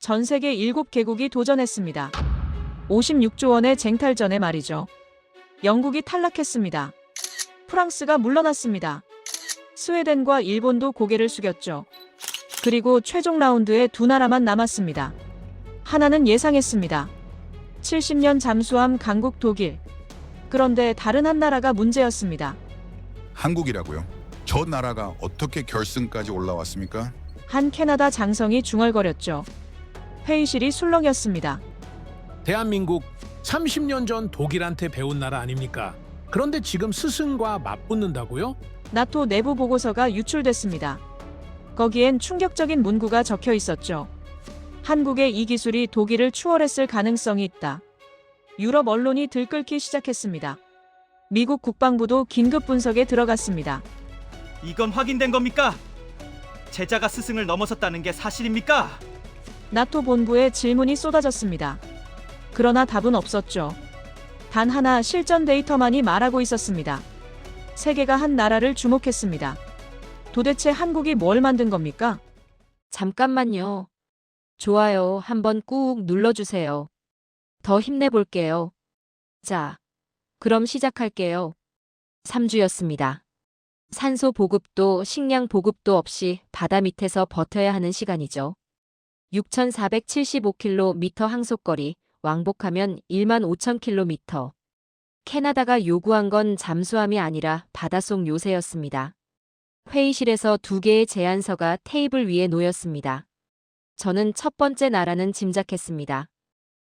전 세계 7개국이 도전했습니다. 56조 원의 쟁탈전에 말이죠. 영국이 탈락했습니다. 프랑스가 물러났습니다. 스웨덴과 일본도 고개를 숙였죠. 그리고 최종 라운드에 두 나라만 남았습니다. 하나는 예상했습니다. 70년 잠수함 강국 독일. 그런데 다른 한 나라가 문제였습니다. 한국이라고요? 저 나라가 어떻게 결승까지 올라왔습니까? 한 캐나다 장성이 중얼거렸죠. 회의실이 술렁였습니다. 대한민국 30년 전 독일한테 배운 나라 아닙니까? 그런데 지금 스승과 맞붙는다고요? 나토 내부 보고서가 유출됐습니다. 거기엔 충격적인 문구가 적혀 있었죠. 한국의 이 기술이 독일을 추월했을 가능성이 있다. 유럽 언론이 들끓기 시작했습니다. 미국 국방부도 긴급 분석에 들어갔습니다. 이건 확인된 겁니까? 제자가 스승을 넘어섰다는 게 사실입니까? 나토 본부에 질문이 쏟아졌습니다. 그러나 답은 없었죠. 단 하나 실전 데이터만이 말하고 있었습니다. 세계가 한 나라를 주목했습니다. 도대체 한국이 뭘 만든 겁니까? 잠깐만요. 좋아요 한번 꾹 눌러주세요. 더 힘내볼게요. 자, 그럼 시작할게요. 3주였습니다. 산소 보급도 식량 보급도 없이 바다 밑에서 버텨야 하는 시간이죠. 6,475km 항속거리, 왕복하면 15,000km. 캐나다가 요구한 건 잠수함이 아니라 바닷속 요새였습니다. 회의실에서 두 개의 제안서가 테이블 위에 놓였습니다. 저는 첫 번째 나라는 짐작했습니다.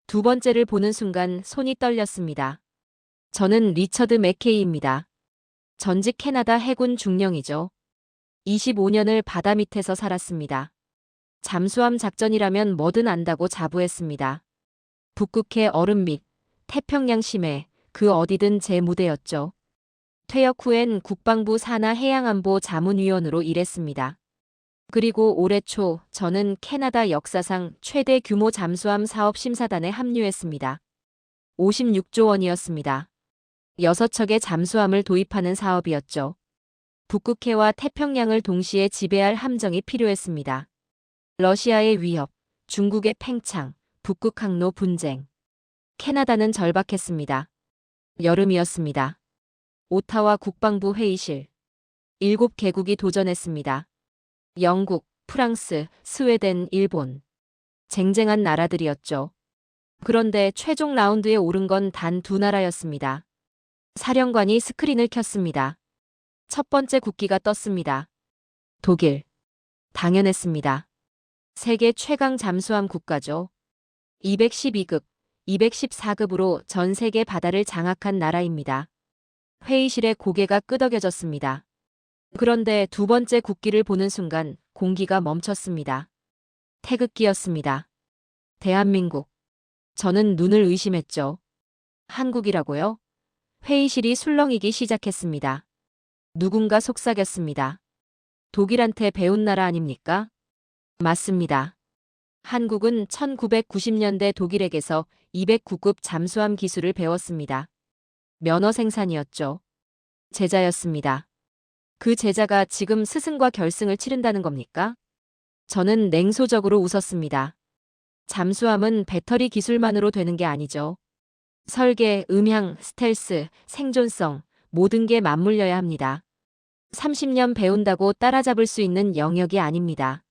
두 번째를 보는 순간 손이 떨렸습니다. 저는 리처드 맥케이입니다. 전직 캐나다 해군 중령이죠. 25년을 바다 밑에서 살았습니다. 잠수함 작전이라면 뭐든 안다고 자부했습니다. 북극해 얼음 밑, 태평양 심해, 그 어디든 제 무대였죠. 퇴역 후엔 국방부 산하해양안보 자문위원으로 일했습니다. 그리고 올해 초 저는 캐나다 역사상 최대 규모 잠수함 사업 심사단에 합류했습니다. 56조 원이었습니다. 6척의 잠수함을 도입하는 사업이었죠. 북극해와 태평양을 동시에 지배할 함정이 필요했습니다. 러시아의 위협, 중국의 팽창, 북극 항로 분쟁. 캐나다는 절박했습니다. 여름이었습니다. 오타와 국방부 회의실. 7개국이 도전했습니다. 영국, 프랑스, 스웨덴, 일본. 쟁쟁한 나라들이었죠. 그런데 최종 라운드에 오른 건 단 두 나라였습니다. 사령관이 스크린을 켰습니다. 첫 번째 국기가 떴습니다. 독일. 당연했습니다. 세계 최강 잠수함 국가죠. 212급, 214급으로 전 세계 바다를 장악한 나라입니다. 회의실의 고개가 끄덕여졌습니다. 그런데 두 번째 국기를 보는 순간 공기가 멈췄습니다. 태극기였습니다. 대한민국. 저는 눈을 의심했죠. 한국이라고요? 회의실이 술렁이기 시작했습니다. 누군가 속삭였습니다. 독일한테 배운 나라 아닙니까? 맞습니다. 한국은 1990년대 독일에게서 209급 잠수함 기술을 배웠습니다. 면허 생산이었죠. 제자였습니다. 그 제자가 지금 스승과 결승을 치른다는 겁니까? 저는 냉소적으로 웃었습니다. 잠수함은 배터리 기술만으로 되는 게 아니죠. 설계, 음향, 스텔스, 생존성, 모든 게 맞물려야 합니다. 30년 배운다고 따라잡을 수 있는 영역이 아닙니다.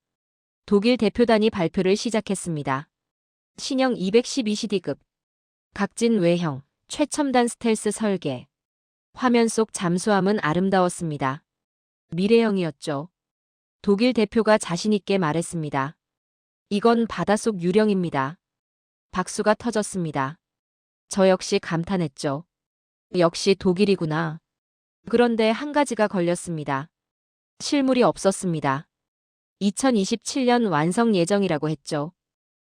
독일 대표단이 발표를 시작했습니다. 신형 212CD급. 각진 외형, 최첨단 스텔스 설계. 화면 속 잠수함은 아름다웠습니다. 미래형이었죠. 독일 대표가 자신있게 말했습니다. 이건 바닷속 유령입니다. 박수가 터졌습니다. 저 역시 감탄했죠. 역시 독일이구나. 그런데 한 가지가 걸렸습니다. 실물이 없었습니다. 2027년 완성 예정이라고 했죠.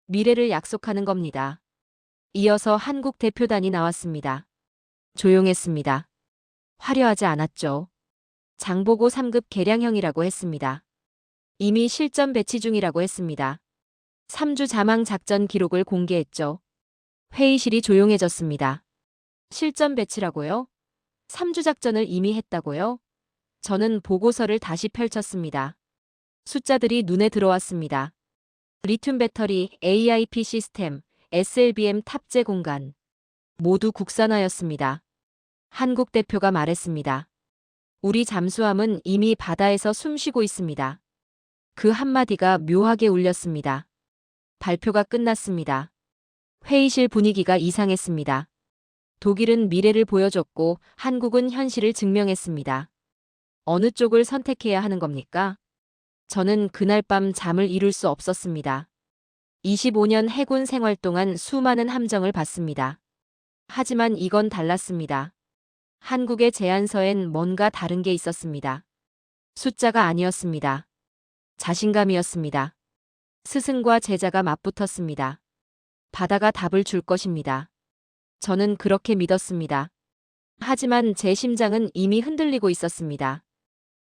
미래를 약속하는 겁니다. 이어서 한국 대표단이 나왔습니다. 조용했습니다. 화려하지 않았죠. 장보고 3급 개량형이라고 했습니다. 이미 실전 배치 중이라고 했습니다. 3주 자망 작전 기록을 공개했죠. 회의실이 조용해졌습니다. 실전 배치라고요? 3주 작전을 이미 했다고요? 저는 보고서를 다시 펼쳤습니다. 숫자들이 눈에 들어왔습니다. 리튬 배터리, AIP 시스템, SLBM 탑재 공간. 모두 국산화였습니다. 한국 대표가 말했습니다. 우리 잠수함은 이미 바다에서 숨쉬고 있습니다. 그 한마디가 묘하게 울렸습니다. 발표가 끝났습니다. 회의실 분위기가 이상했습니다. 독일은 미래를 보여줬고 한국은 현실을 증명했습니다. 어느 쪽을 선택해야 하는 겁니까? 저는 그날 밤 잠을 이룰 수 없었습니다. 25년 해군 생활 동안 수많은 함정을 봤습니다. 하지만 이건 달랐습니다. 한국의 제안서엔 뭔가 다른 게 있었습니다. 숫자가 아니었습니다. 자신감이었습니다. 스승과 제자가 맞붙었습니다. 바다가 답을 줄 것입니다. 저는 그렇게 믿었습니다. 하지만 제 심장은 이미 흔들리고 있었습니다.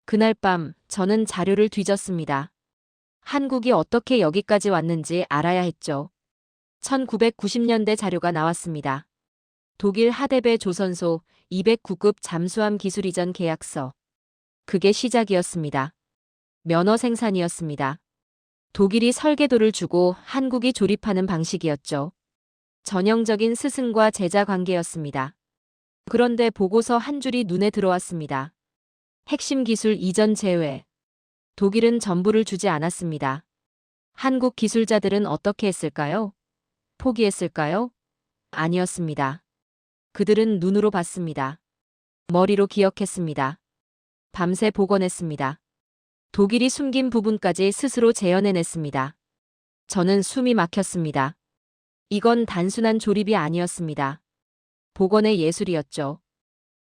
그날 밤 저는 자료를 뒤졌습니다. 한국이 어떻게 여기까지 왔는지 알아야 했죠. 1990년대 자료가 나왔습니다. 독일 하데베 조선소 209급 잠수함 기술 이전 계약서. 그게 시작이었습니다. 면허 생산이었습니다. 독일이 설계도를 주고 한국이 조립하는 방식이었죠. 전형적인 스승과 제자 관계였습니다. 그런데 보고서 한 줄이 눈에 들어왔습니다. 핵심 기술 이전 제외. 독일은 전부를 주지 않았습니다. 한국 기술자들은 어떻게 했을까요? 포기했을까요? 아니었습니다. 그들은 눈으로 봤습니다. 머리로 기억했습니다. 밤새 복원했습니다. 독일이 숨긴 부분까지 스스로 재현해냈습니다. 저는 숨이 막혔습니다. 이건 단순한 조립이 아니었습니다. 복원의 예술이었죠.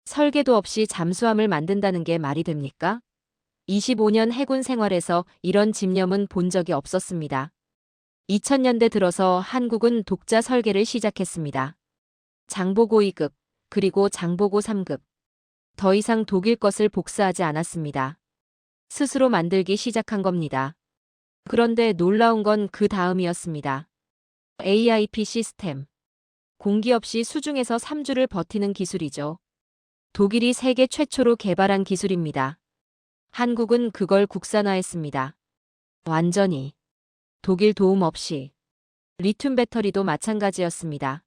설계도 없이 잠수함을 만든다는 게 말이 됩니까? 25년 해군 생활에서 이런 집념은 본 적이 없었습니다. 2000년대 들어서 한국은 독자 설계를 시작했습니다. 장보고 2급, 그리고 장보고 3급. 더 이상 독일 것을 복사하지 않았습니다. 스스로 만들기 시작한 겁니다. 그런데 놀라운 건 그 다음이었습니다. AIP 시스템. 공기 없이 수중에서 3주를 버티는 기술이죠. 독일이 세계 최초로 개발한 기술입니다. 한국은 그걸 국산화했습니다. 완전히. 독일 도움 없이. 리튬 배터리도 마찬가지였습니다.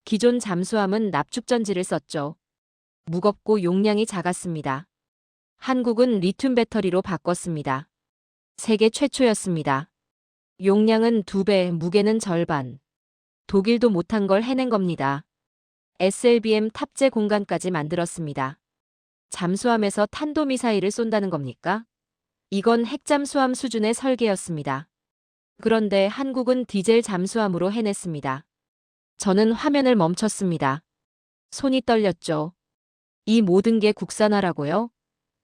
기존 잠수함은 납축전지를 썼죠. 무겁고 용량이 작았습니다. 한국은 리튬 배터리로 바꿨습니다. 세계 최초였습니다. 용량은 2배, 무게는 절반. 독일도 못한 걸 해낸 겁니다. SLBM 탑재 공간까지 만들었습니다. 잠수함에서 탄도미사일을 쏜다는 겁니까? 이건 핵잠수함 수준의 설계였습니다. 그런데 한국은 디젤 잠수함으로 해냈습니다. 저는 화면을 멈췄습니다. 손이 떨렸죠. 이 모든 게 국산화라고요?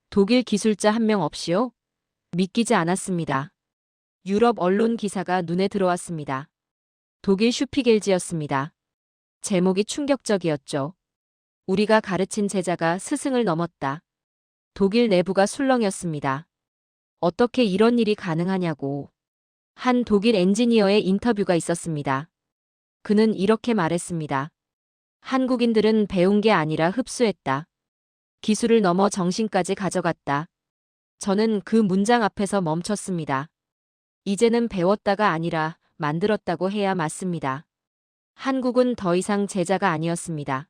독일 기술자 한 명 없이요? 믿기지 않았습니다. 유럽 언론 기사가 눈에 들어왔습니다. 독일 슈피겔지였습니다. 제목이 충격적이었죠. 우리가 가르친 제자가 스승을 넘었다. 독일 내부가 술렁였습니다. 어떻게 이런 일이 가능하냐고. 한 독일 엔지니어의 인터뷰가 있었습니다. 그는 이렇게 말했습니다. 한국인들은 배운 게 아니라 흡수했다. 기술을 넘어 정신까지 가져갔다. 저는 그 문장 앞에서 멈췄습니다. 이제는 배웠다가 아니라 만들었다고 해야 맞습니다. 한국은 더 이상 제자가 아니었습니다.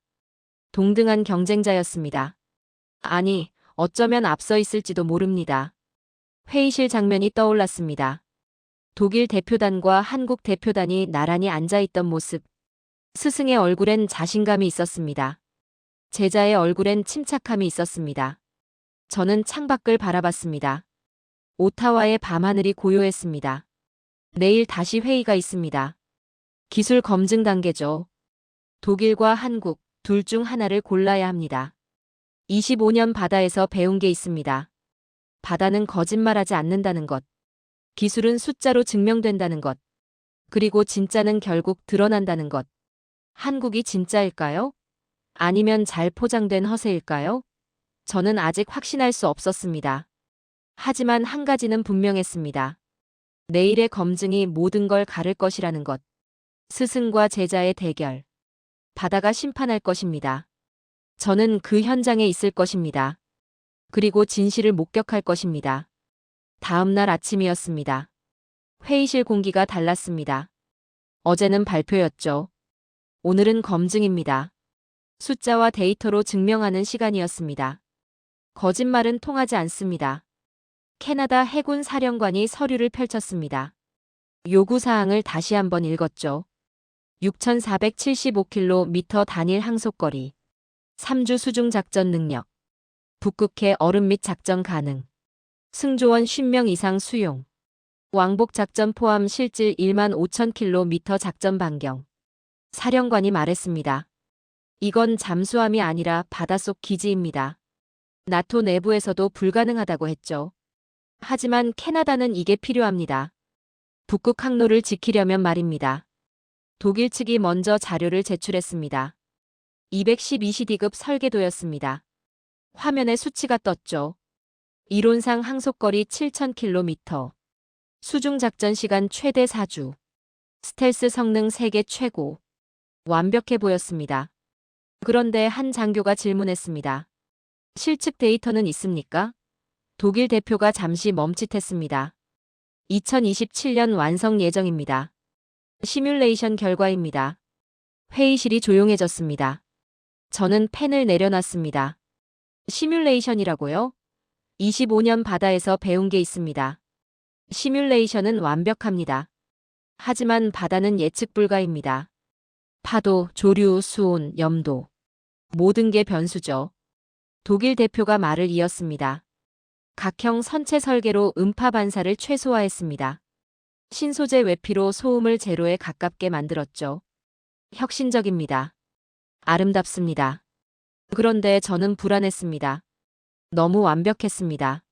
동등한 경쟁자였습니다. 아니, 어쩌면 앞서 있을지도 모릅니다. 회의실 장면이 떠올랐습니다. 독일 대표단과 한국 대표단이 나란히 앉아있던 모습. 스승의 얼굴엔 자신감이 있었습니다. 제자의 얼굴엔 침착함이 있었습니다. 저는 창밖을 바라봤습니다. 오타와의 밤하늘이 고요했습니다. 내일 다시 회의가 있습니다. 기술 검증 단계죠. 독일과 한국 둘 중 하나를 골라야 합니다. 25년 바다에서 배운 게 있습니다. 바다는 거짓말하지 않는다는 것. 기술은 숫자로 증명된다는 것. 그리고 진짜는 결국 드러난다는 것. 한국이 진짜일까요? 아니면 잘 포장된 허세일까요? 저는 아직 확신할 수 없었습니다. 하지만 한 가지는 분명했습니다. 내일의 검증이 모든 걸 가를 것이라는 것. 스승과 제자의 대결. 바다가 심판할 것입니다. 저는 그 현장에 있을 것입니다. 그리고 진실을 목격할 것입니다. 다음 날 아침이었습니다. 회의실 공기가 달랐습니다. 어제는 발표였죠. 오늘은 검증입니다. 숫자와 데이터로 증명하는 시간이었습니다. 거짓말은 통하지 않습니다. 캐나다 해군 사령관이 서류를 펼쳤습니다. 요구사항을 다시 한번 읽었죠. 6,475km 단일 항속거리, 3주 수중 작전 능력, 북극해 얼음 및 작전 가능, 승조원 50명 이상 수용, 왕복 작전 포함 실질 15,000km 작전 반경. 사령관이 말했습니다. 이건 잠수함이 아니라 바닷속 기지입니다. 나토 내부에서도 불가능하다고 했죠. 하지만 캐나다는 이게 필요합니다. 북극 항로를 지키려면 말입니다. 독일 측이 먼저 자료를 제출했습니다. 212CD급 설계도였습니다. 화면에 수치가 떴죠. 이론상 항속거리 7,000km, 수중작전 시간 최대 4주, 스텔스 성능 세계 최고. 완벽해 보였습니다. 그런데 한 장교가 질문했습니다. 실측 데이터는 있습니까? 독일 대표가 잠시 멈칫했습니다. 2027년 완성 예정입니다. 시뮬레이션 결과입니다. 회의실이 조용해졌습니다. 저는 펜을 내려놨습니다. 시뮬레이션이라고요? 25년 바다에서 배운 게 있습니다. 시뮬레이션은 완벽합니다. 하지만 바다는 예측 불가입니다. 파도, 조류, 수온, 염도. 모든 게 변수죠. 독일 대표가 말을 이었습니다. 각형 선체 설계로 음파 반사를 최소화했습니다. 신소재 외피로 소음을 제로에 가깝게 만들었죠. 혁신적입니다. 아름답습니다. 그런데 저는 불안했습니다. 너무 완벽했습니다.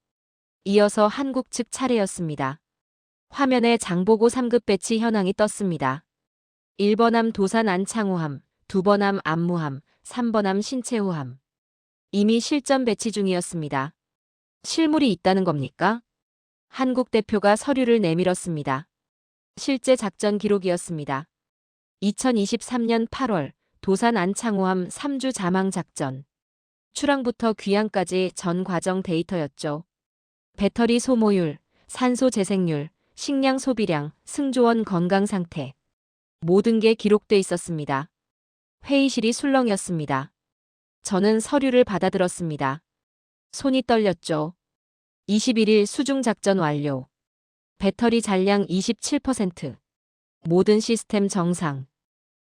이어서 한국 측 차례였습니다. 화면에 장보고 3급 배치 현황이 떴습니다. 1번함 도산 안창호함, 2번함 안무함, 3번함 신채호함. 이미 실전 배치 중이었습니다. 실물이 있다는 겁니까? 한국 대표가 서류를 내밀었습니다. 실제 작전 기록이었습니다. 2023년 8월 도산 안창호함 3주 자망 작전. 출항부터 귀향까지 전 과정 데이터였죠. 배터리 소모율, 산소 재생률, 식량 소비량, 승조원 건강 상태. 모든 게 기록돼 있었습니다. 회의실이 술렁였습니다. 저는 서류를 받아들었습니다. 손이 떨렸죠. 21일 수중 작전 완료. 배터리 잔량 27%. 모든 시스템 정상.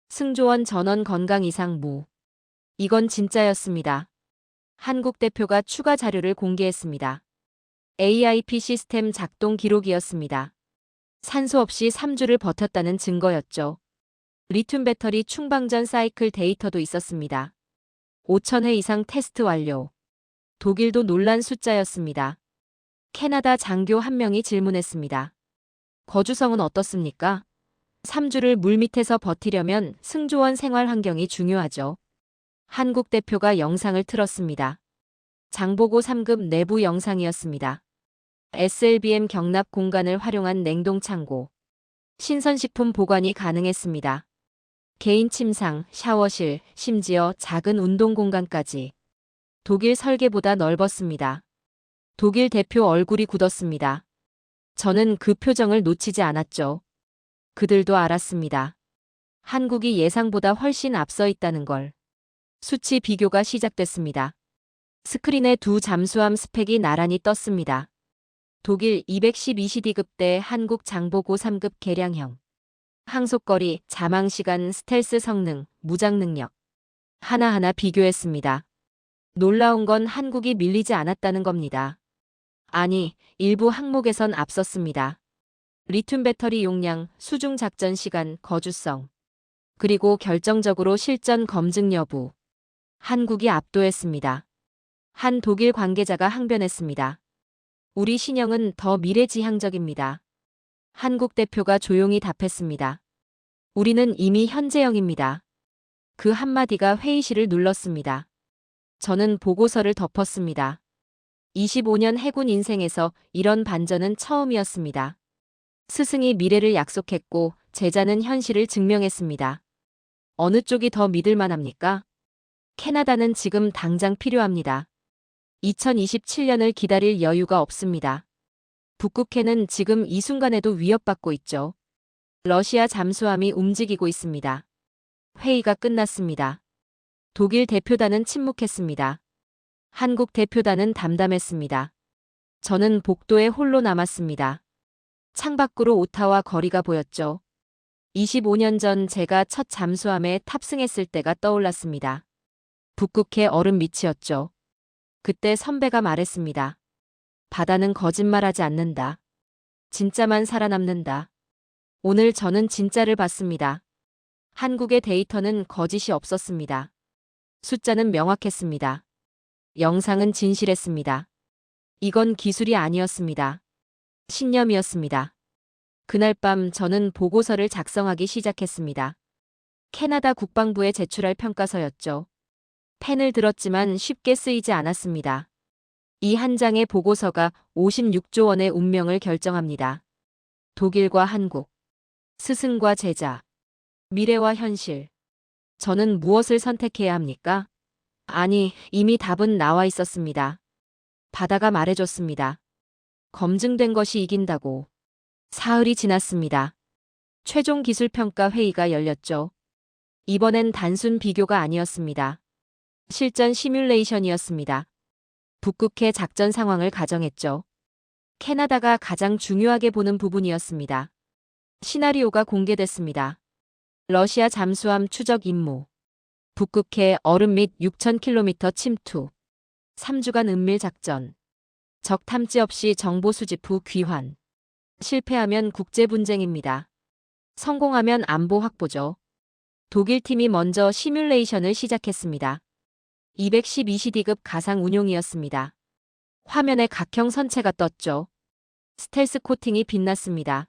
승조원 전원 건강 이상 무. 이건 진짜였습니다. 한국 대표가 추가 자료를 공개했습니다. AIP 시스템 작동 기록이었습니다. 산소 없이 3주를 버텼다는 증거였죠. 리튬 배터리 충방전 사이클 데이터도 있었습니다. 5,000회 이상 테스트 완료. 독일도 놀란 숫자였습니다. 캐나다 장교 한 명이 질문했습니다. 거주성은 어떻습니까? 3주를 물밑에서 버티려면 승조원 생활 환경이 중요하죠. 한국 대표가 영상을 틀었습니다. 장보고 3급 내부 영상이었습니다. SLBM 경납 공간을 활용한 냉동 창고. 신선식품 보관이 가능했습니다. 개인 침상, 샤워실, 심지어 작은 운동 공간까지. 독일 설계보다 넓었습니다. 독일 대표 얼굴이 굳었습니다. 저는 그 표정을 놓치지 않았죠. 그들도 알았습니다. 한국이 예상보다 훨씬 앞서 있다는 걸. 수치 비교가 시작됐습니다. 스크린에 두 잠수함 스펙이 나란히 떴습니다. 독일 212CD급 대 한국 장보고 3급 개량형. 항속거리, 자망시간, 스텔스 성능, 무장 능력. 하나하나 비교했습니다. 놀라운 건 한국이 밀리지 않았다는 겁니다. 아니, 일부 항목에선 앞섰습니다. 리튬 배터리 용량, 수중 작전 시간, 거주성. 그리고 결정적으로 실전 검증 여부. 한국이 압도했습니다. 한 독일 관계자가 항변했습니다. 우리 신형은 더 미래지향적입니다. 한국 대표가 조용히 답했습니다. 우리는 이미 현재형입니다. 그 한마디가 회의실을 눌렀습니다. 저는 보고서를 덮었습니다. 25년 해군 인생에서 이런 반전은 처음이었습니다. 스승이 미래를 약속했고 제자는 현실을 증명했습니다. 어느 쪽이 더 믿을 만합니까? 캐나다는 지금 당장 필요합니다. 2027년을 기다릴 여유가 없습니다. 북극해는 지금 이 순간에도 위협받고 있죠. 러시아 잠수함이 움직이고 있습니다. 회의가 끝났습니다. 독일 대표단은 침묵했습니다. 한국 대표단은 담담했습니다. 저는 복도에 홀로 남았습니다. 창밖으로 오타와 거리가 보였죠. 25년 전 제가 첫 잠수함에 탑승했을 때가 떠올랐습니다. 북극해 얼음 밑이었죠. 그때 선배가 말했습니다. 바다는 거짓말하지 않는다. 진짜만 살아남는다. 오늘 저는 진짜를 봤습니다. 한국의 데이터는 거짓이 없었습니다. 숫자는 명확했습니다. 영상은 진실했습니다. 이건 기술이 아니었습니다. 신념이었습니다. 그날 밤 저는 보고서를 작성하기 시작했습니다. 캐나다 국방부에 제출할 평가서였죠. 펜을 들었지만 쉽게 쓰이지 않았습니다. 이 한 장의 보고서가 56조 원의 운명을 결정합니다. 독일과 한국, 스승과 제자, 미래와 현실. 저는 무엇을 선택해야 합니까? 아니, 이미 답은 나와 있었습니다. 바다가 말해줬습니다. 검증된 것이 이긴다고. 사흘이 지났습니다. 최종 기술평가 회의가 열렸죠. 이번엔 단순 비교가 아니었습니다. 실전 시뮬레이션이었습니다. 북극해 작전 상황을 가정했죠. 캐나다가 가장 중요하게 보는 부분이었습니다. 시나리오가 공개됐습니다. 러시아 잠수함 추적 임무. 북극해 얼음 밑 6,000km 침투. 3주간 은밀 작전. 적 탐지 없이 정보 수집 후 귀환. 실패하면 국제 분쟁입니다. 성공하면 안보 확보죠. 독일 팀이 먼저 시뮬레이션을 시작했습니다. 212CD급 가상 운용이었습니다. 화면에 각형 선체가 떴죠. 스텔스 코팅이 빛났습니다.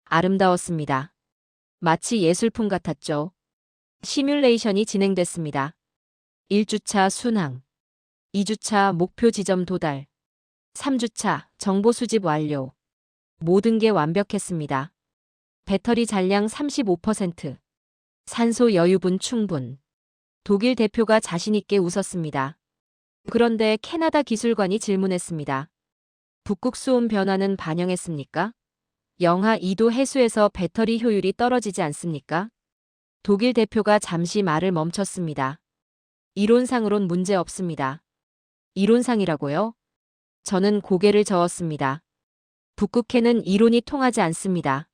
아름다웠습니다. 마치 예술품 같았죠. 시뮬레이션이 진행됐습니다. 1주차 순항, 2주차 목표 지점 도달, 3주차 정보 수집 완료. 모든 게 완벽했습니다. 배터리 잔량 35%, 산소 여유분 충분. 독일 대표가 자신있게 웃었습니다. 그런데 캐나다 기술관이 질문했습니다. 북극 수온 변화는 반영했습니까? 영하 2도 해수에서 배터리 효율이 떨어지지 않습니까? 독일 대표가 잠시 말을 멈췄습니다. 이론상으론 문제 없습니다. 이론상이라고요? 저는 고개를 저었습니다. 북극해는 이론이 통하지 않습니다.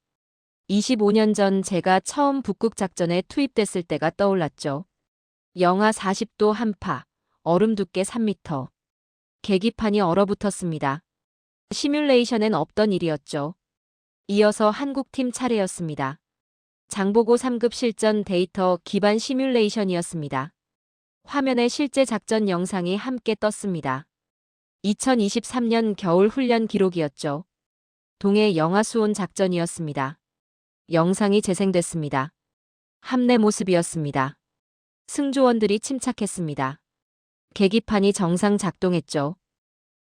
25년 전 제가 처음 북극 작전에 투입됐을 때가 떠올랐죠. 영하 40도 한파, 얼음 두께 3m. 계기판이 얼어붙었습니다. 시뮬레이션엔 없던 일이었죠. 이어서 한국팀 차례였습니다. 장보고 3급 실전 데이터 기반 시뮬레이션이었습니다. 화면에 실제 작전 영상이 함께 떴습니다. 2023년 겨울 훈련 기록이었죠. 동해 영하 수온 작전이었습니다. 영상이 재생됐습니다. 함내 모습이었습니다. 승조원들이 침착했습니다. 계기판이 정상 작동했죠.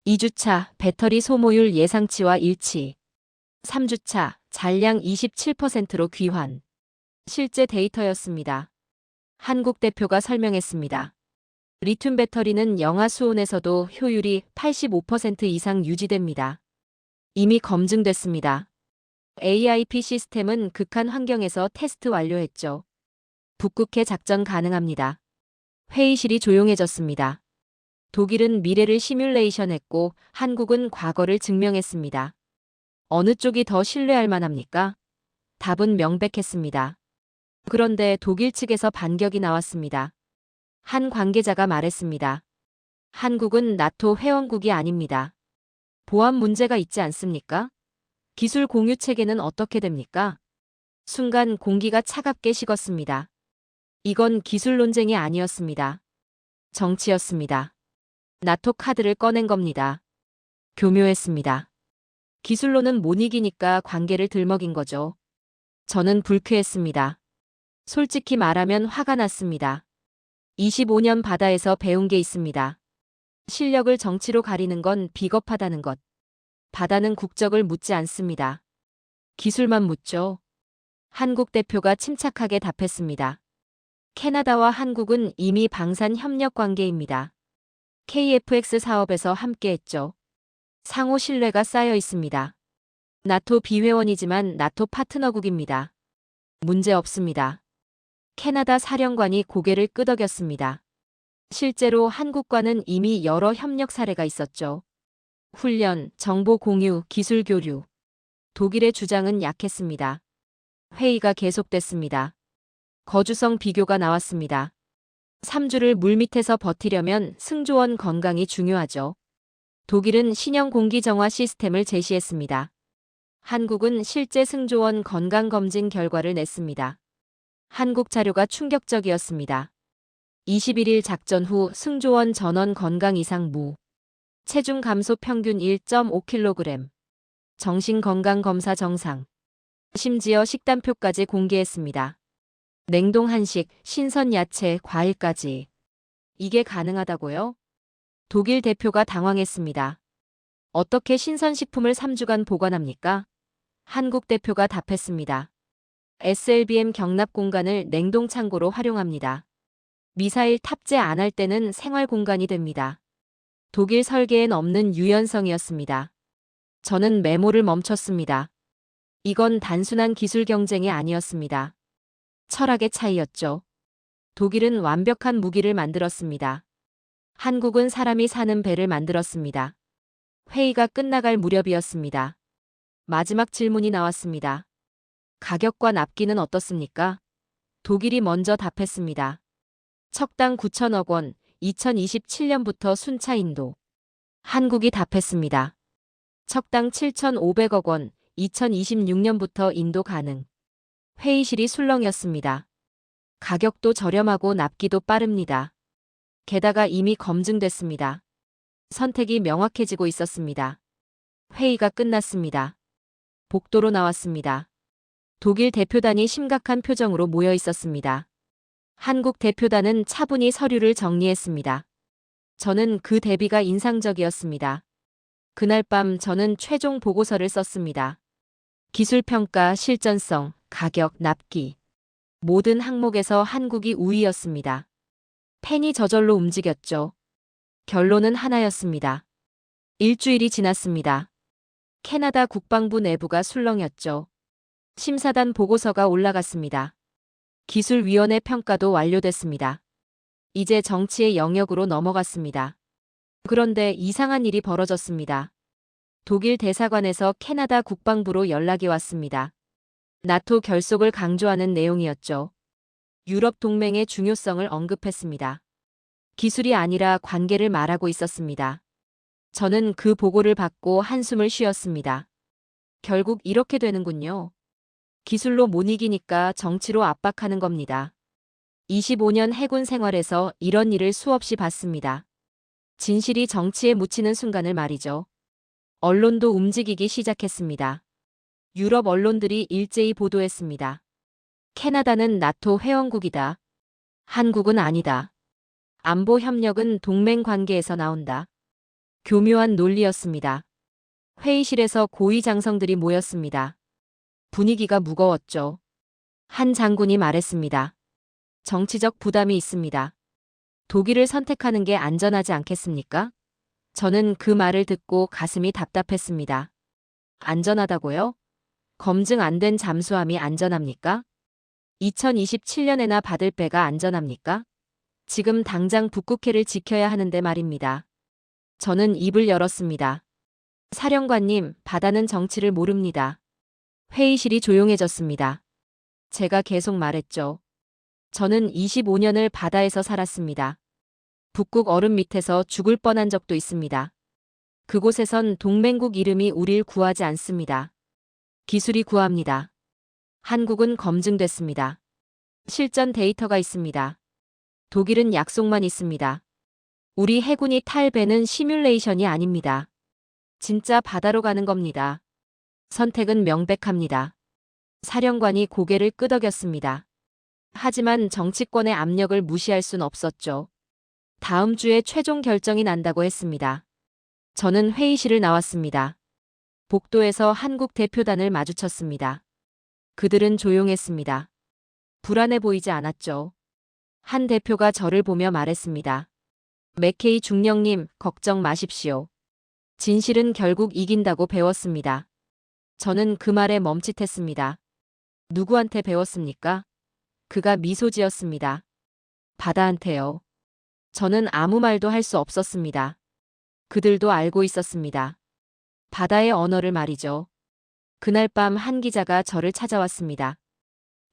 2주차 배터리 소모율 예상치와 일치. 3주차 잔량 27%로 귀환. 실제 데이터였습니다. 한국 대표가 설명했습니다. 리튬 배터리는 영하 수온에서도 효율이 85% 이상 유지됩니다. 이미 검증됐습니다. AIP 시스템은 극한 환경에서 테스트 완료했죠. 북극해 작전 가능합니다. 회의실이 조용해졌습니다. 독일은 미래를 시뮬레이션했고 한국은 과거를 증명했습니다. 어느 쪽이 더 신뢰할 만합니까? 답은 명백했습니다. 그런데 독일 측에서 반격이 나왔습니다. 한 관계자가 말했습니다. 한국은 나토 회원국이 아닙니다. 보안 문제가 있지 않습니까? 기술 공유 체계는 어떻게 됩니까? 순간 공기가 차갑게 식었습니다. 이건 기술 논쟁이 아니었습니다. 정치였습니다. 나토 카드를 꺼낸 겁니다. 교묘했습니다. 기술로는 못 이기니까 관계를 들먹인 거죠. 저는 불쾌했습니다. 솔직히 말하면 화가 났습니다. 25년 바다에서 배운 게 있습니다. 실력을 정치로 가리는 건 비겁하다는 것. 바다는 국적을 묻지 않습니다. 기술만 묻죠. 한국 대표가 침착하게 답했습니다. 캐나다와 한국은 이미 방산 협력 관계입니다. KFX 사업에서 함께했죠. 상호 신뢰가 쌓여 있습니다. 나토 비회원이지만 나토 파트너국입니다. 문제 없습니다. 캐나다 사령관이 고개를 끄덕였습니다. 실제로 한국과는 이미 여러 협력 사례가 있었죠. 훈련, 정보 공유, 기술 교류. 독일의 주장은 약했습니다. 회의가 계속됐습니다. 거주성 비교가 나왔습니다. 3주를 물밑에서 버티려면 승조원 건강이 중요하죠. 독일은 신형 공기 정화 시스템을 제시했습니다. 한국은 실제 승조원 건강검진 결과를 냈습니다. 한국 자료가 충격적이었습니다. 21일 작전 후 승조원 전원 건강 이상 무. 체중 감소 평균 1.5kg. 정신건강검사 정상. 심지어 식단표까지 공개했습니다. 냉동 한식, 신선 야채, 과일까지. 이게 가능하다고요? 독일 대표가 당황했습니다. 어떻게 신선식품을 3주간 보관합니까? 한국 대표가 답했습니다. SLBM 경납 공간을 냉동 창고로 활용합니다. 미사일 탑재 안 할 때는 생활 공간이 됩니다. 독일 설계엔 없는 유연성이었습니다. 저는 메모를 멈췄습니다. 이건 단순한 기술 경쟁이 아니었습니다. 철학의 차이였죠. 독일은 완벽한 무기를 만들었습니다. 한국은 사람이 사는 배를 만들었습니다. 회의가 끝나갈 무렵이었습니다. 마지막 질문이 나왔습니다. 가격과 납기는 어떻습니까? 독일이 먼저 답했습니다. 척당 9천억 원, 2027년부터 순차 인도. 한국이 답했습니다. 척당 7,500억 원, 2026년부터 인도 가능. 회의실이 술렁였습니다. 가격도 저렴하고 납기도 빠릅니다. 게다가 이미 검증됐습니다. 선택이 명확해지고 있었습니다. 회의가 끝났습니다. 복도로 나왔습니다. 독일 대표단이 심각한 표정으로 모여 있었습니다. 한국 대표단은 차분히 서류를 정리했습니다. 저는 그 대비가 인상적이었습니다. 그날 밤 저는 최종 보고서를 썼습니다. 기술평가, 실전성, 가격, 납기. 모든 항목에서 한국이 우위였습니다. 펜이 저절로 움직였죠. 결론은 하나였습니다. 일주일이 지났습니다. 캐나다 국방부 내부가 술렁였죠. 심사단 보고서가 올라갔습니다. 기술위원회 평가도 완료됐습니다. 이제 정치의 영역으로 넘어갔습니다. 그런데 이상한 일이 벌어졌습니다. 독일 대사관에서 캐나다 국방부로 연락이 왔습니다. 나토 결속을 강조하는 내용이었죠. 유럽 동맹의 중요성을 언급했습니다. 기술이 아니라 관계를 말하고 있었습니다. 저는 그 보고를 받고 한숨을 쉬었습니다. 결국 이렇게 되는군요. 기술로 못 이기니까 정치로 압박하는 겁니다. 25년 해군 생활에서 이런 일을 수없이 봤습니다. 진실이 정치에 묻히는 순간을 말이죠. 언론도 움직이기 시작했습니다. 유럽 언론들이 일제히 보도했습니다. 캐나다는 나토 회원국이다. 한국은 아니다. 안보 협력은 동맹 관계에서 나온다. 교묘한 논리였습니다. 회의실에서 고위 장성들이 모였습니다. 분위기가 무거웠죠. 한 장군이 말했습니다. 정치적 부담이 있습니다. 독일을 선택하는 게 안전하지 않겠습니까? 저는 그 말을 듣고 가슴이 답답했습니다. 안전하다고요? 검증 안 된 잠수함이 안전합니까? 2027년에나 받을 배가 안전합니까? 지금 당장 북극해를 지켜야 하는데 말입니다. 저는 입을 열었습니다. 사령관님, 바다는 정치를 모릅니다. 회의실이 조용해졌습니다. 제가 계속 말했죠. 저는 25년을 바다에서 살았습니다. 북극 얼음 밑에서 죽을 뻔한 적도 있습니다. 그곳에선 동맹국 이름이 우릴 구하지 않습니다. 기술이 구합니다. 한국은 검증됐습니다. 실전 데이터가 있습니다. 독일은 약속만 있습니다. 우리 해군이 탈 배는 시뮬레이션이 아닙니다. 진짜 바다로 가는 겁니다. 선택은 명백합니다. 사령관이 고개를 끄덕였습니다. 하지만 정치권의 압력을 무시할 순 없었죠. 다음 주에 최종 결정이 난다고 했습니다. 저는 회의실을 나왔습니다. 복도에서 한국 대표단을 마주쳤습니다. 그들은 조용했습니다. 불안해 보이지 않았죠. 한 대표가 저를 보며 말했습니다. 맥케이 중령님, 걱정 마십시오. 진실은 결국 이긴다고 배웠습니다. 저는 그 말에 멈칫했습니다. 누구한테 배웠습니까? 그가 미소 지었습니다. 바다한테요. 저는 아무 말도 할 수 없었습니다. 그들도 알고 있었습니다. 바다의 언어를 말이죠. 그날 밤 한 기자가 저를 찾아왔습니다.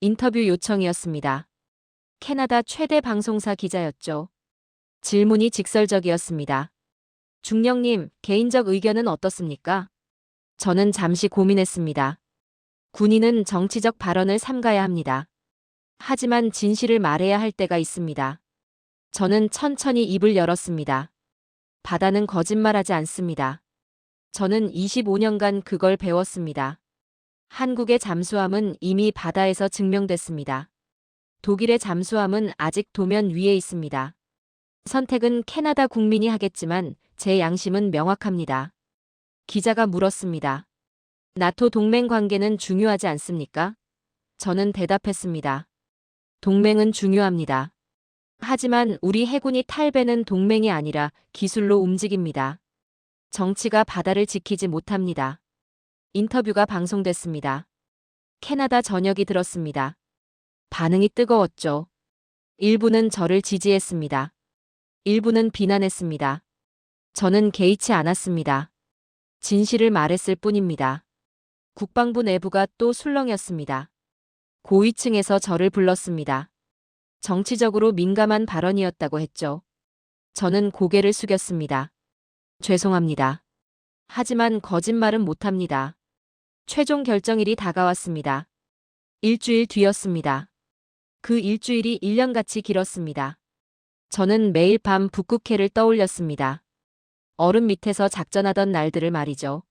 인터뷰 요청이었습니다. 캐나다 최대 방송사 기자였죠. 질문이 직설적이었습니다. 중령님, 개인적 의견은 어떻습니까? 저는 잠시 고민했습니다. 군인은 정치적 발언을 삼가야 합니다. 하지만 진실을 말해야 할 때가 있습니다. 저는 천천히 입을 열었습니다. 바다는 거짓말하지 않습니다. 저는 25년간 그걸 배웠습니다. 한국의 잠수함은 이미 바다에서 증명됐습니다. 독일의 잠수함은 아직 도면 위에 있습니다. 선택은 캐나다 국민이 하겠지만 제 양심은 명확합니다. 기자가 물었습니다. 나토 동맹 관계는 중요하지 않습니까? 저는 대답했습니다. 동맹은 중요합니다. 하지만 우리 해군이 탈배는 동맹이 아니라 기술로 움직입니다. 정치가 바다를 지키지 못합니다. 인터뷰가 방송됐습니다. 캐나다 전역이 들었습니다. 반응이 뜨거웠죠. 일부는 저를 지지했습니다. 일부는 비난했습니다. 저는 개의치 않았습니다. 진실을 말했을 뿐입니다. 국방부 내부가 또 술렁였습니다. 고위층에서 저를 불렀습니다. 정치적으로 민감한 발언이었다고 했죠. 저는 고개를 숙였습니다. 죄송합니다. 하지만 거짓말은 못합니다. 최종 결정일이 다가왔습니다. 일주일 뒤였습니다. 그 일주일이 1년같이 길었습니다. 저는 매일 밤 북극해를 떠올렸습니다. 얼음 밑에서 작전하던 날들을 말이죠.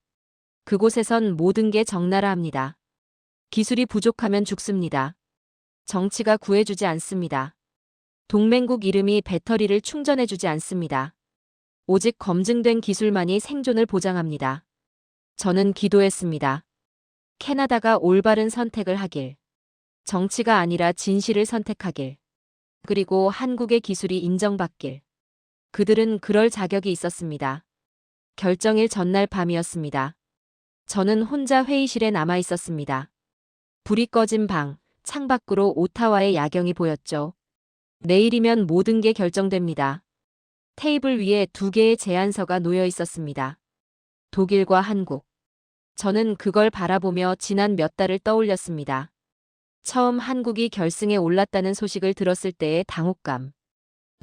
그곳에선 모든 게 적나라합니다. 기술이 부족하면 죽습니다. 정치가 구해주지 않습니다. 동맹국 이름이 배터리를 충전해주지 않습니다. 오직 검증된 기술만이 생존을 보장합니다. 저는 기도했습니다. 캐나다가 올바른 선택을 하길. 정치가 아니라 진실을 선택하길. 그리고 한국의 기술이 인정받길. 그들은 그럴 자격이 있었습니다. 결정일 전날 밤이었습니다. 저는 혼자 회의실에 남아 있었습니다. 불이 꺼진 방, 창밖으로 오타와의 야경이 보였죠. 내일이면 모든 게 결정됩니다. 테이블 위에 2개의 제안서가 놓여 있었습니다. 독일과 한국. 저는 그걸 바라보며 지난 몇 달을 떠올렸습니다. 처음 한국이 결승에 올랐다는 소식을 들었을 때의 당혹감.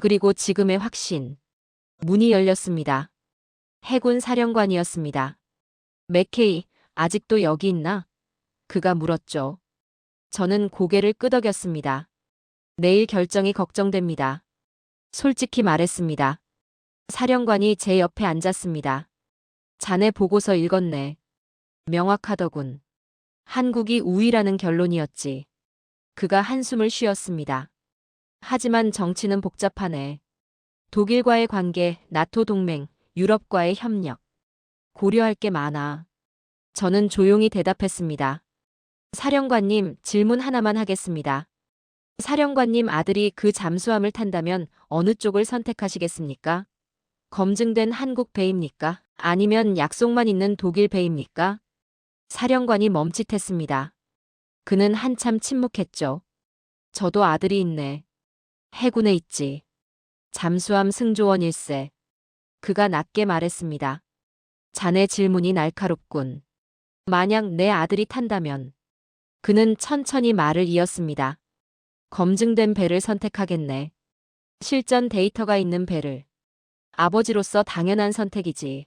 그리고 지금의 확신. 문이 열렸습니다. 해군 사령관이었습니다. 맥케이, 아직도 여기 있나? 그가 물었죠. 저는 고개를 끄덕였습니다. 내일 결정이 걱정됩니다. 솔직히 말했습니다. 사령관이 제 옆에 앉았습니다. 자네 보고서 읽었네. 명확하더군. 한국이 우위라는 결론이었지. 그가 한숨을 쉬었습니다. 하지만 정치는 복잡하네. 독일과의 관계, 나토 동맹, 유럽과의 협력. 고려할 게 많아. 저는 조용히 대답했습니다. 사령관님, 질문 하나만 하겠습니다. 사령관님 아들이 그 잠수함을 탄다면 어느 쪽을 선택하시겠습니까? 검증된 한국 배입니까? 아니면 약속만 있는 독일 배입니까? 사령관이 멈칫했습니다. 그는 한참 침묵했죠. 저도 아들이 있네. 해군에 있지. 잠수함 승조원 1세. 그가 낮게 말했습니다. 자네 질문이 날카롭군. 만약 내 아들이 탄다면. 그는 천천히 말을 이었습니다. 검증된 배를 선택하겠네. 실전 데이터가 있는 배를. 아버지로서 당연한 선택이지.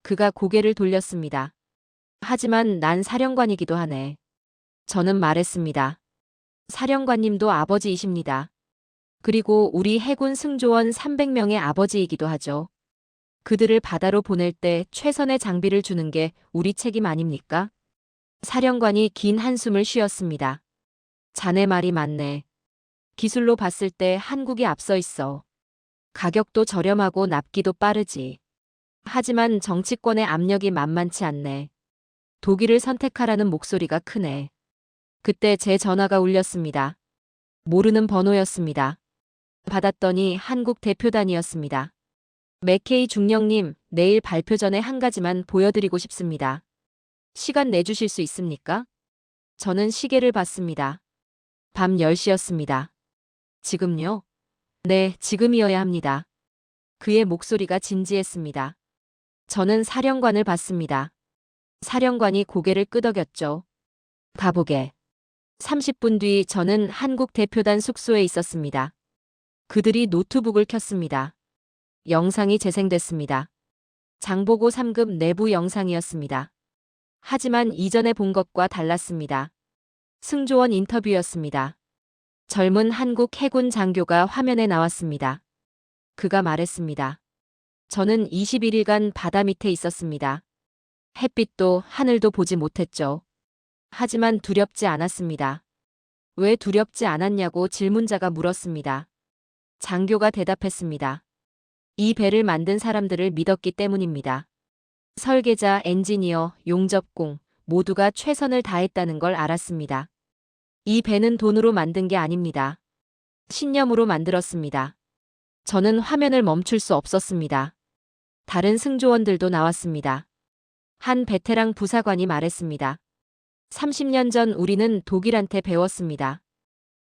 그가 고개를 돌렸습니다. 하지만 난 사령관이기도 하네. 저는 말했습니다. 사령관님도 아버지이십니다. 그리고 우리 해군 승조원 300명의 아버지이기도 하죠. 그들을 바다로 보낼 때 최선의 장비를 주는 게 우리 책임 아닙니까? 사령관이 긴 한숨을 쉬었습니다. 자네 말이 맞네. 기술로 봤을 때 한국이 앞서 있어. 가격도 저렴하고 납기도 빠르지. 하지만 정치권의 압력이 만만치 않네. 독일을 선택하라는 목소리가 크네. 그때 제 전화가 울렸습니다. 모르는 번호였습니다. 받았더니 한국 대표단이었습니다. 맥케이 중령님, 내일 발표 전에 한 가지만 보여드리고 싶습니다. 시간 내주실 수 있습니까? 저는 시계를 봤습니다. 밤 10시였습니다. 지금요? 네, 지금이어야 합니다. 그의 목소리가 진지했습니다. 저는 사령관을 봤습니다. 사령관이 고개를 끄덕였죠. 가보게. 30분 뒤 저는 한국 대표단 숙소에 있었습니다. 그들이 노트북을 켰습니다. 영상이 재생됐습니다. 장보고 3급 내부 영상이었습니다. 하지만 이전에 본 것과 달랐습니다. 승조원 인터뷰였습니다. 젊은 한국 해군 장교가 화면에 나왔습니다. 그가 말했습니다. 저는 21일간 바다 밑에 있었습니다. 햇빛도 하늘도 보지 못했죠. 하지만 두렵지 않았습니다. 왜 두렵지 않았냐고 질문자가 물었습니다. 장교가 대답했습니다. 이 배를 만든 사람들을 믿었기 때문입니다. 설계자, 엔지니어, 용접공 모두가 최선을 다했다는 걸 알았습니다. 이 배는 돈으로 만든 게 아닙니다. 신념으로 만들었습니다. 저는 화면을 멈출 수 없었습니다. 다른 승조원들도 나왔습니다. 한 베테랑 부사관이 말했습니다. 30년 전 우리는 독일한테 배웠습니다.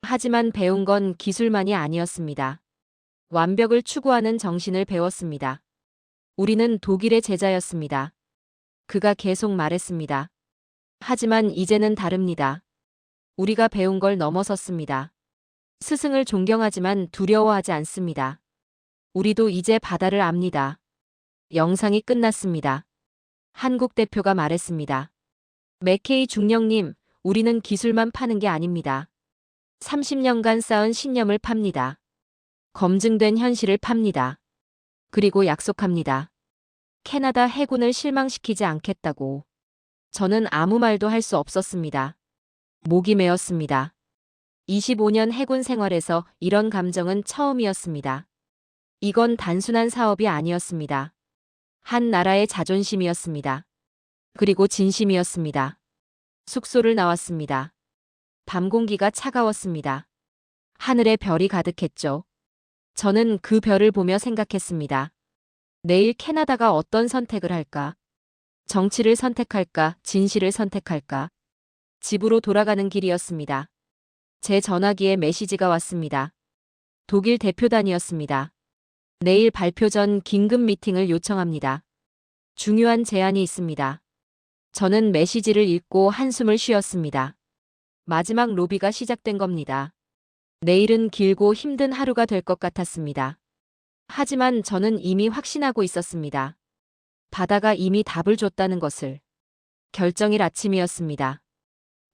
하지만 배운 건 기술만이 아니었습니다. 완벽을 추구하는 정신을 배웠습니다. 우리는 독일의 제자였습니다. 그가 계속 말했습니다. 하지만 이제는 다릅니다. 우리가 배운 걸 넘어섰습니다. 스승을 존경하지만 두려워하지 않습니다. 우리도 이제 바다를 압니다. 영상이 끝났습니다. 한국 대표가 말했습니다. 맥케이 중령님, 우리는 기술만 파는 게 아닙니다. 30년간 쌓은 신념을 팝니다. 검증된 현실을 팝니다. 그리고 약속합니다. 캐나다 해군을 실망시키지 않겠다고. 저는 아무 말도 할 수 없었습니다. 목이 메었습니다. 25년 해군 생활에서 이런 감정은 처음이었습니다. 이건 단순한 사업이 아니었습니다. 한 나라의 자존심이었습니다. 그리고 진심이었습니다. 숙소를 나왔습니다. 밤 공기가 차가웠습니다. 하늘에 별이 가득했죠. 저는 그 별을 보며 생각했습니다. 내일 캐나다가 어떤 선택을 할까? 정치를 선택할까? 진실을 선택할까? 집으로 돌아가는 길이었습니다. 제 전화기에 메시지가 왔습니다. 독일 대표단이었습니다. 내일 발표 전 긴급 미팅을 요청합니다. 중요한 제안이 있습니다. 저는 메시지를 읽고 한숨을 쉬었습니다. 마지막 로비가 시작된 겁니다. 내일은 길고 힘든 하루가 될 것 같았습니다. 하지만 저는 이미 확신하고 있었습니다. 바다가 이미 답을 줬다는 것을. 결정일 아침이었습니다.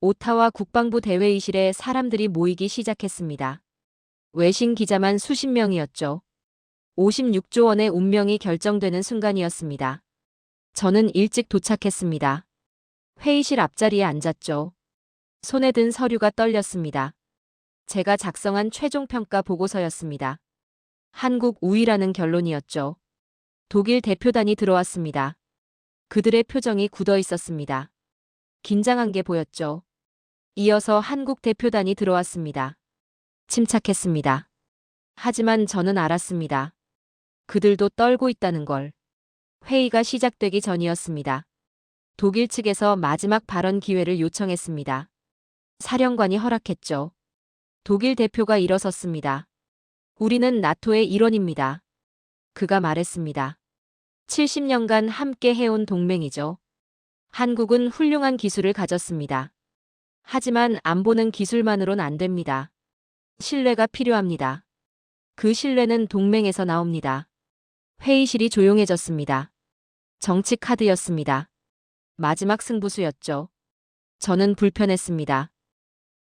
오타와 국방부 대회의실에 사람들이 모이기 시작했습니다. 외신 기자만 수십 명이었죠. 56조 원의 운명이 결정되는 순간이었습니다. 저는 일찍 도착했습니다. 회의실 앞자리에 앉았죠. 손에 든 서류가 떨렸습니다. 제가 작성한 최종평가 보고서였습니다. 한국 우위라는 결론이었죠. 독일 대표단이 들어왔습니다. 그들의 표정이 굳어 있었습니다. 긴장한 게 보였죠. 이어서 한국 대표단이 들어왔습니다. 침착했습니다. 하지만 저는 알았습니다. 그들도 떨고 있다는 걸. 회의가 시작되기 전이었습니다. 독일 측에서 마지막 발언 기회를 요청했습니다. 사령관이 허락했죠. 독일 대표가 일어섰습니다. 우리는 나토의 일원입니다. 그가 말했습니다. 70년간 함께 해온 동맹이죠. 한국은 훌륭한 기술을 가졌습니다. 하지만 안보는 기술만으론 안 됩니다. 신뢰가 필요합니다. 그 신뢰는 동맹에서 나옵니다. 회의실이 조용해졌습니다. 정치 카드였습니다. 마지막 승부수였죠. 저는 불편했습니다.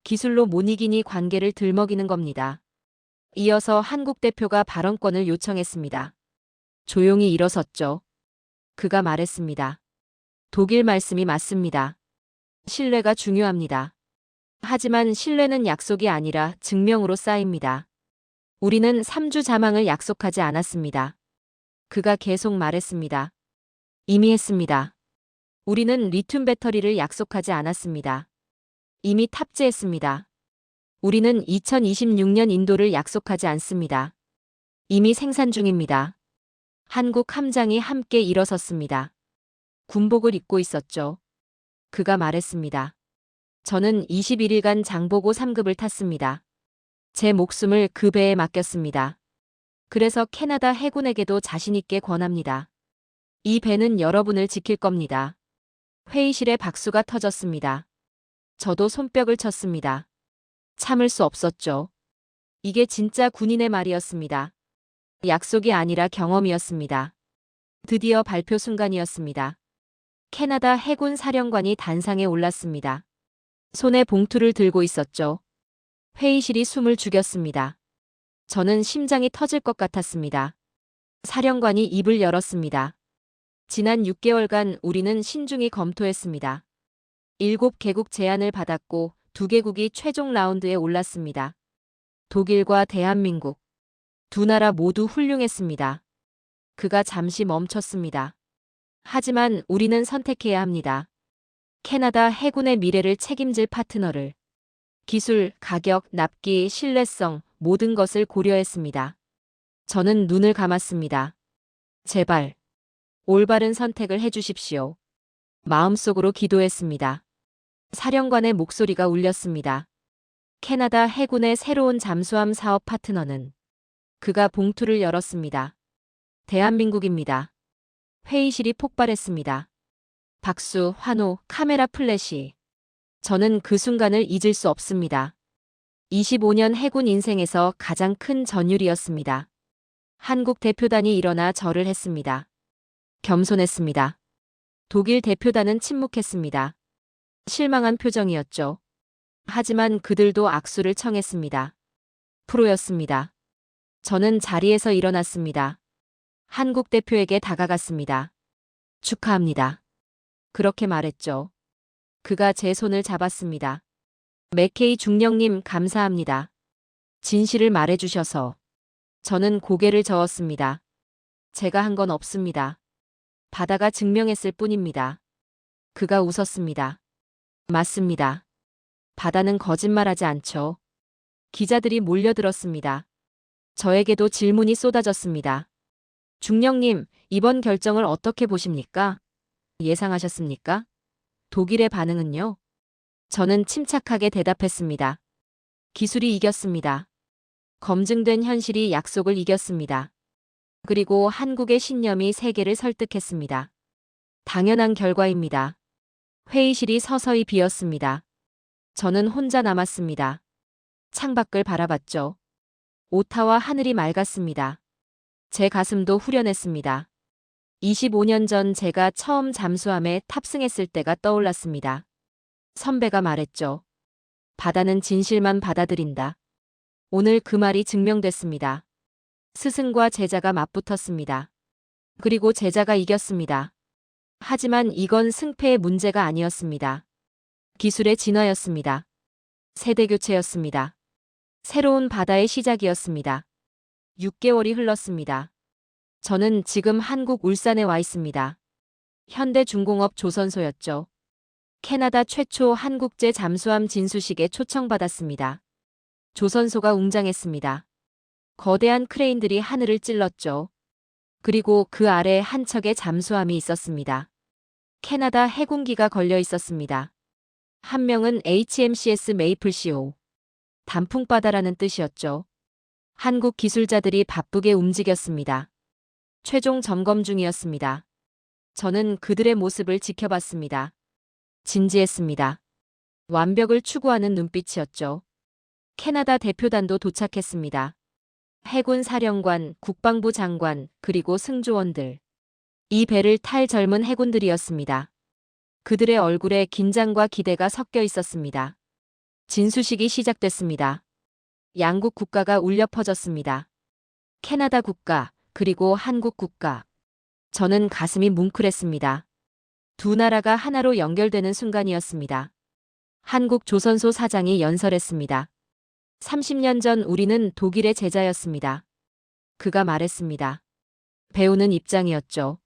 기술로 못 이기니 관계를 들먹이는 겁니다. 이어서 한국 대표가 발언권을 요청했습니다. 조용히 일어섰죠. 그가 말했습니다. 독일 말씀이 맞습니다. 신뢰가 중요합니다. 하지만 신뢰는 약속이 아니라 증명으로 쌓입니다. 우리는 3주 자망을 약속하지 않았습니다. 그가 계속 말했습니다. 이미 했습니다. 우리는 리튬 배터리를 약속하지 않았습니다. 이미 탑재했습니다. 우리는 2026년 인도를 약속하지 않습니다. 이미 생산 중입니다. 한국 함장이 함께 일어섰습니다. 군복을 입고 있었죠. 그가 말했습니다. 저는 21일간 장보고 3급을 탔습니다. 제 목숨을 그 배에 맡겼습니다. 그래서 캐나다 해군에게도 자신있게 권합니다. 이 배는 여러분을 지킬 겁니다. 회의실에 박수가 터졌습니다. 저도 손뼉을 쳤습니다. 참을 수 없었죠. 이게 진짜 군인의 말이었습니다. 약속이 아니라 경험이었습니다. 드디어 발표 순간이었습니다. 캐나다 해군 사령관이 단상에 올랐습니다. 손에 봉투를 들고 있었죠. 회의실이 숨을 죽였습니다. 저는 심장이 터질 것 같았습니다. 사령관이 입을 열었습니다. 지난 6개월간 우리는 신중히 검토했습니다. 7개국 제안을 받았고 2개국이 최종 라운드에 올랐습니다. 독일과 대한민국. 두 나라 모두 훌륭했습니다. 그가 잠시 멈췄습니다. 하지만 우리는 선택해야 합니다. 캐나다 해군의 미래를 책임질 파트너를. 기술, 가격, 납기, 신뢰성, 모든 것을 고려했습니다. 저는 눈을 감았습니다. 제발, 올바른 선택을 해주십시오. 마음속으로 기도했습니다. 사령관의 목소리가 울렸습니다. 캐나다 해군의 새로운 잠수함 사업 파트너는. 그가 봉투를 열었습니다. 대한민국입니다. 회의실이 폭발했습니다. 박수, 환호, 카메라 플래시. 저는 그 순간을 잊을 수 없습니다. 25년 해군 인생에서 가장 큰 전율이었습니다. 한국 대표단이 일어나 절을 했습니다. 겸손했습니다. 독일 대표단은 침묵했습니다. 실망한 표정이었죠. 하지만 그들도 악수를 청했습니다. 프로였습니다. 저는 자리에서 일어났습니다. 한국 대표에게 다가갔습니다. 축하합니다. 그렇게 말했죠. 그가 제 손을 잡았습니다. 맥케이 중령님 감사합니다. 진실을 말해주셔서. 저는 고개를 저었습니다. 제가 한 건 없습니다. 바다가 증명했을 뿐입니다. 그가 웃었습니다. 맞습니다. 바다는 거짓말하지 않죠. 기자들이 몰려들었습니다. 저에게도 질문이 쏟아졌습니다. 중령님, 이번 결정을 어떻게 보십니까? 예상하셨습니까? 독일의 반응은요? 저는 침착하게 대답했습니다. 기술이 이겼습니다. 검증된 현실이 약속을 이겼습니다. 그리고 한국의 신념이 세계를 설득했습니다. 당연한 결과입니다. 회의실이 서서히 비었습니다. 저는 혼자 남았습니다. 창밖을 바라봤죠. 오타와 하늘이 맑았습니다. 제 가슴도 후련했습니다. 25년 전 제가 처음 잠수함에 탑승했을 때가 떠올랐습니다. 선배가 말했죠. 바다는 진실만 받아들인다. 오늘 그 말이 증명됐습니다. 스승과 제자가 맞붙었습니다. 그리고 제자가 이겼습니다. 하지만 이건 승패의 문제가 아니었습니다. 기술의 진화였습니다. 세대교체였습니다. 새로운 바다의 시작이었습니다. 6개월이 흘렀습니다. 저는 지금 한국 울산에 와 있습니다. 현대중공업 조선소였죠. 캐나다 최초 한국제 잠수함 진수식에 초청받았습니다. 조선소가 웅장했습니다. 거대한 크레인들이 하늘을 찔렀죠. 그리고 그 아래 한 척의 잠수함이 있었습니다. 캐나다 해군기가 걸려 있었습니다. 한 명은 HMCS 메이플시오. 단풍바다라는 뜻이었죠. 한국 기술자들이 바쁘게 움직였습니다. 최종 점검 중이었습니다. 저는 그들의 모습을 지켜봤습니다. 진지했습니다. 완벽을 추구하는 눈빛이었죠. 캐나다 대표단도 도착했습니다. 해군 사령관, 국방부 장관, 그리고 승조원들. 이 배를 탈 젊은 해군들이었습니다. 그들의 얼굴에 긴장과 기대가 섞여 있었습니다. 진수식이 시작됐습니다. 양국 국가가 울려 퍼졌습니다. 캐나다 국가, 그리고 한국 국가. 저는 가슴이 뭉클했습니다. 두 나라가 하나로 연결되는 순간이었습니다. 한국 조선소 사장이 연설했습니다. 30년 전 우리는 독일의 제자였습니다. 그가 말했습니다. 배우는 입장이었죠.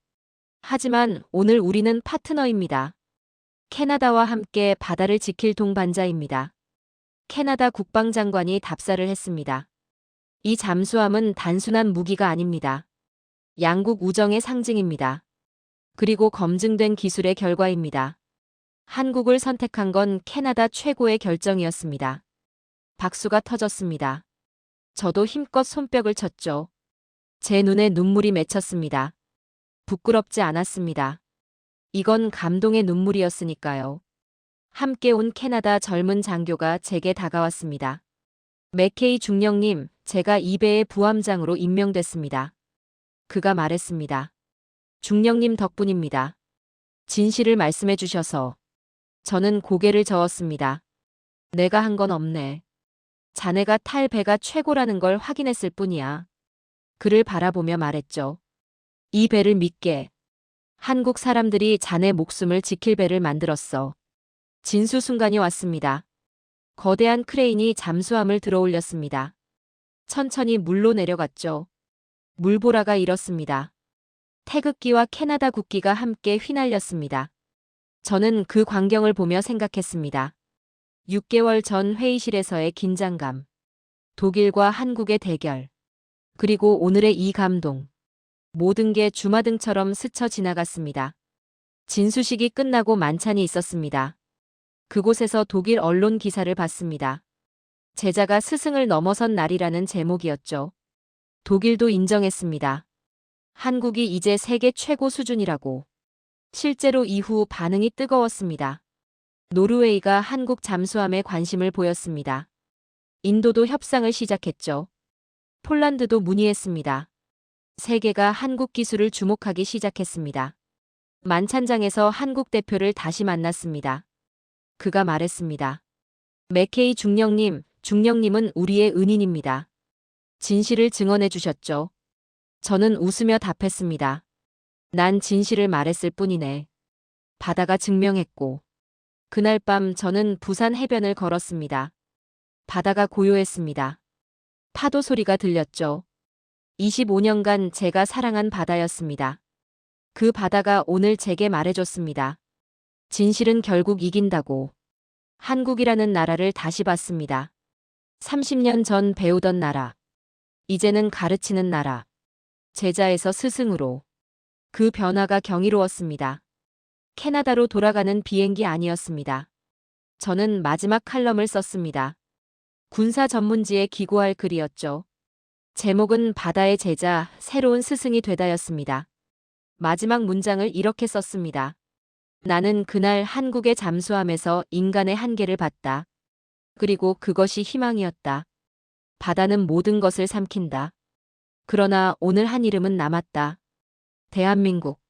하지만 오늘 우리는 파트너입니다. 캐나다와 함께 바다를 지킬 동반자입니다. 캐나다 국방장관이 답사를 했습니다. 이 잠수함은 단순한 무기가 아닙니다. 양국 우정의 상징입니다. 그리고 검증된 기술의 결과입니다. 한국을 선택한 건 캐나다 최고의 결정이었습니다. 박수가 터졌습니다. 저도 힘껏 손뼉을 쳤죠. 제 눈에 눈물이 맺혔습니다. 부끄럽지 않았습니다. 이건 감동의 눈물이었으니까요. 함께 온 캐나다 젊은 장교가 제게 다가왔습니다. 맥케이 중령님, 제가 이 배의 부함장으로 임명됐습니다. 그가 말했습니다. 중령님 덕분입니다. 진실을 말씀해 주셔서. 저는 고개를 저었습니다. 내가 한 건 없네. 자네가 탈 배가 최고라는 걸 확인했을 뿐이야. 그를 바라보며 말했죠. 이 배를 믿게. 한국 사람들이 자네 목숨을 지킬 배를 만들었어. 진수 순간이 왔습니다. 거대한 크레인이 잠수함을 들어올렸습니다. 천천히 물로 내려갔죠. 물보라가 일었습니다. 태극기와 캐나다 국기가 함께 휘날렸습니다. 저는 그 광경을 보며 생각했습니다. 6개월 전 회의실에서의 긴장감, 독일과 한국의 대결, 그리고 오늘의 이 감동. 모든 게 주마등처럼 스쳐 지나갔습니다. 진수식이 끝나고 만찬이 있었습니다. 그곳에서 독일 언론 기사를 봤습니다. 제자가 스승을 넘어선 날이라는 제목이었죠. 독일도 인정했습니다. 한국이 이제 세계 최고 수준이라고. 실제로 이후 반응이 뜨거웠습니다. 노르웨이가 한국 잠수함에 관심을 보였습니다. 인도도 협상을 시작했죠. 폴란드도 문의했습니다. 세계가 한국 기술을 주목하기 시작했습니다. 만찬장에서 한국 대표를 다시 만났습니다. 그가 말했습니다. 맥케이 중령님, 중령님은 우리의 은인입니다. 진실을 증언해 주셨죠. 저는 웃으며 답했습니다. 난 진실을 말했을 뿐이네. 바다가 증명했고. 그날 밤 저는 부산 해변을 걸었습니다. 바다가 고요했습니다. 파도 소리가 들렸죠. 25년간 제가 사랑한 바다였습니다. 그 바다가 오늘 제게 말해줬습니다. 진실은 결국 이긴다고. 한국이라는 나라를 다시 봤습니다. 30년 전 배우던 나라. 이제는 가르치는 나라. 제자에서 스승으로. 그 변화가 경이로웠습니다. 캐나다로 돌아가는 비행기 아니었습니다. 저는 마지막 칼럼을 썼습니다. 군사 전문지에 기고할 글이었죠. 제목은 바다의 제자, 새로운 스승이 되다였습니다. 마지막 문장을 이렇게 썼습니다. 나는 그날 한국의 잠수함에서 인간의 한계를 봤다. 그리고 그것이 희망이었다. 바다는 모든 것을 삼킨다. 그러나 오늘 한 이름은 남았다. 대한민국.